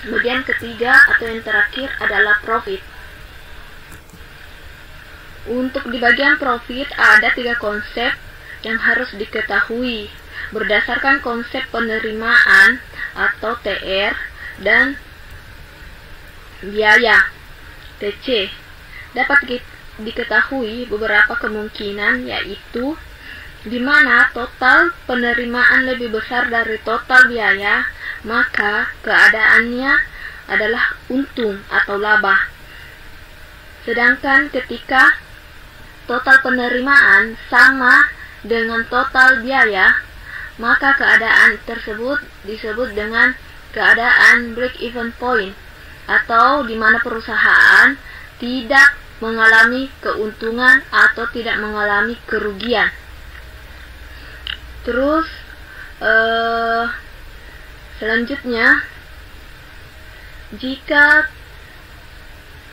Kemudian ketiga atau yang terakhir adalah profit. Untuk di bagian profit ada 3 konsep yang harus diketahui berdasarkan konsep penerimaan atau TR dan biaya TC. Dapat diketahui beberapa kemungkinan, yaitu di mana total penerimaan lebih besar dari total biaya, maka keadaannya adalah untung atau laba. Sedangkan ketika total penerimaan sama dengan total biaya, maka keadaan tersebut disebut dengan keadaan break-even point, atau di mana perusahaan tidak mengalami keuntungan atau tidak mengalami kerugian. Terus selanjutnya, jika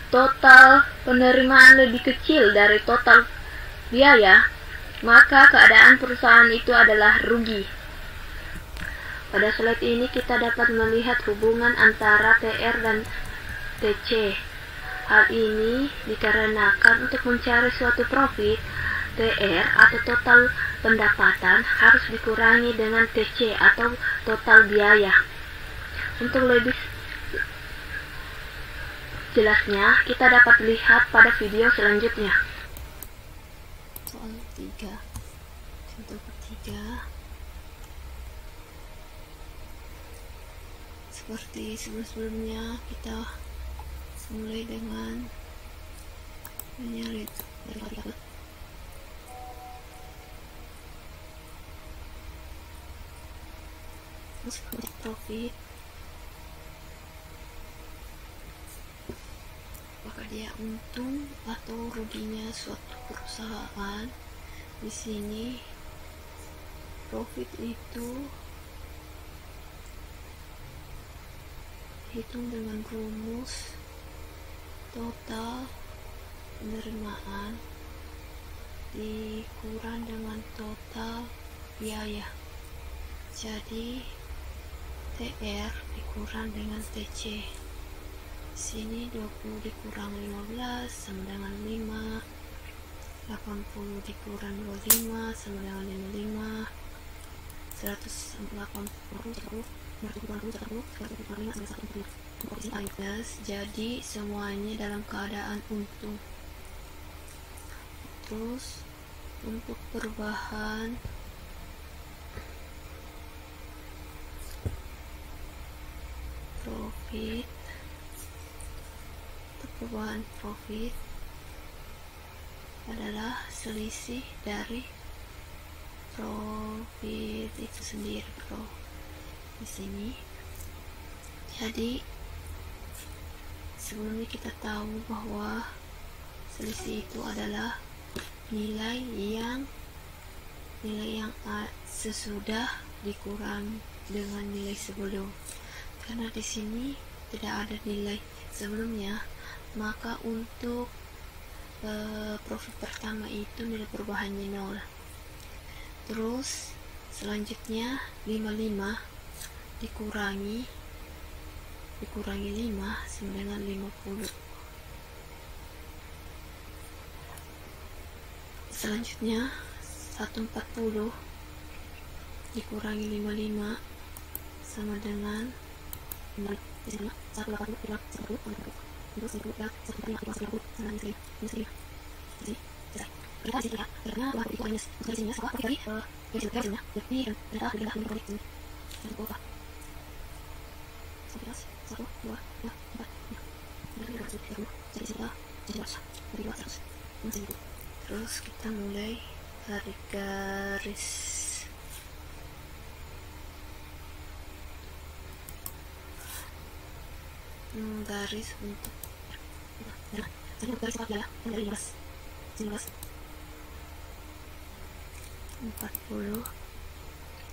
total penerimaan lebih kecil dari total biaya, maka keadaan perusahaan itu adalah rugi. Pada slide ini kita dapat melihat hubungan antara TR dan TC. Hal ini dikarenakan untuk mencari suatu profit, TR atau total pendapatan harus dikurangi dengan TC atau total biaya. Untuk lebih jelasnya, kita dapat lihat pada video selanjutnya. Soal 3, contoh ketiga. Seperti sebelum-sebelumnya, kita mulai dengan menyeret terus profit. Apakah dia untung atau ruginya suatu perusahaan? Di sini profit itu hitung dengan rumus total penerimaan dikurang dengan total biaya. Jadi TR dikurang dengan TC. Sini 20 dikurang 15 sama dengan 5, 80 dikurang 25 sama dengan 55, 180 jadi semuanya dalam keadaan untung. Terus untuk perubahan profit adalah selisih dari profit itu sendiri, di sini. Jadi sebelumnya kita tahu bahwa selisih itu adalah nilai yang sesudah dikurang dengan nilai sebelum. Karena di sini tidak ada nilai sebelumnya, maka untuk profit pertama itu nilai perubahannya 0. Terus selanjutnya 55 dikurangi 5 sama dengan 50. Selanjutnya 140 dikurangi 55 sama dengan 140. Terus kita mulai tarik garis untuk garis 40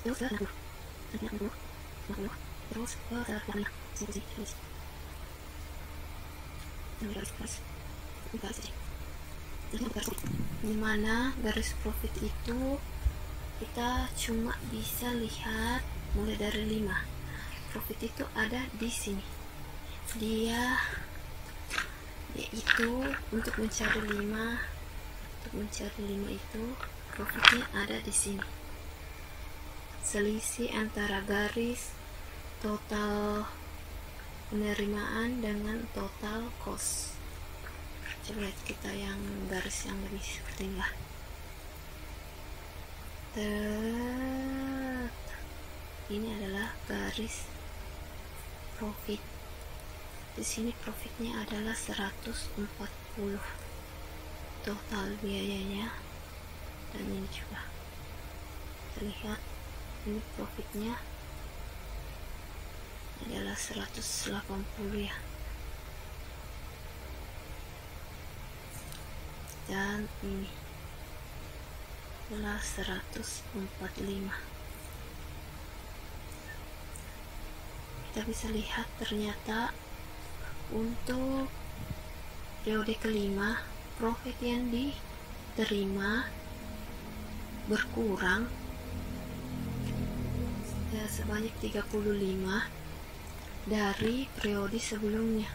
terus 60 terus ke belakangnya dimana garis profit itu kita cuma bisa lihat mulai dari 5. Profit itu ada di sini dia yaitu untuk mencari 5 itu profitnya ada di sini. Selisih antara garis total penerimaan dengan total cost. Coba lihat kita yang garis yang lebih seperti inilah. Ini adalah garis profit. Di sini profitnya adalah 140 total biayanya, dan ini juga terlihat ini profitnya adalah 180 ya, dan ini adalah 145. Kita bisa lihat ternyata untuk periode kelima profit yang diterima berkurang sebanyak 35 dari periode sebelumnya.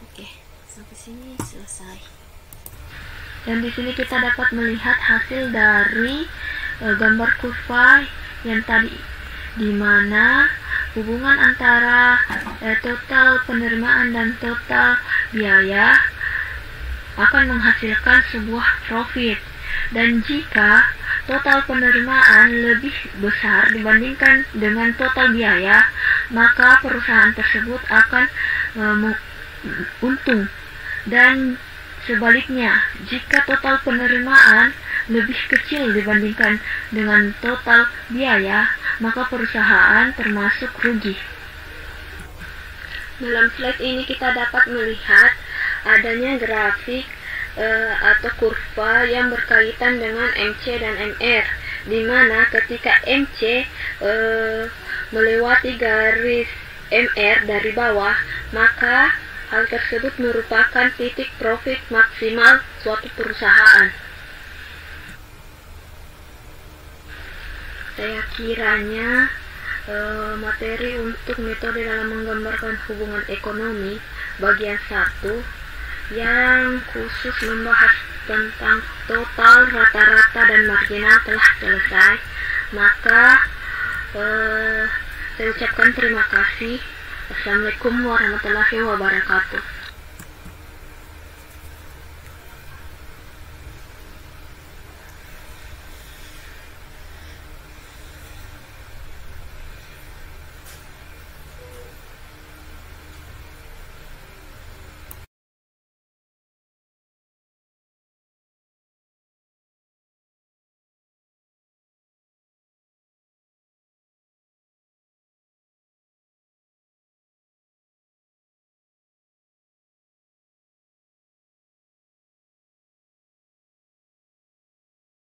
Oke, sampai sini selesai. Dan di sini kita dapat melihat hasil dari gambar kurva yang tadi, di mana hubungan antara total penerimaan dan total biaya akan menghasilkan sebuah profit. Dan jika total penerimaan lebih besar dibandingkan dengan total biaya, maka perusahaan tersebut akan untung. Dan sebaliknya, jika total penerimaan lebih kecil dibandingkan dengan total biaya, maka perusahaan termasuk rugi. Dalam slide ini kita dapat melihat adanya grafik atau kurva yang berkaitan dengan MC dan MR, di mana ketika MC melewati garis MR dari bawah, maka hal tersebut merupakan titik profit maksimal suatu perusahaan. Saya kiranya materi untuk metode dalam menggambarkan hubungan ekonomi bagian 1 yang khusus membahas tentang total, rata-rata, dan marginal telah selesai. Maka saya ucapkan terima kasih. Assalamualaikum warahmatullahi wabarakatuh.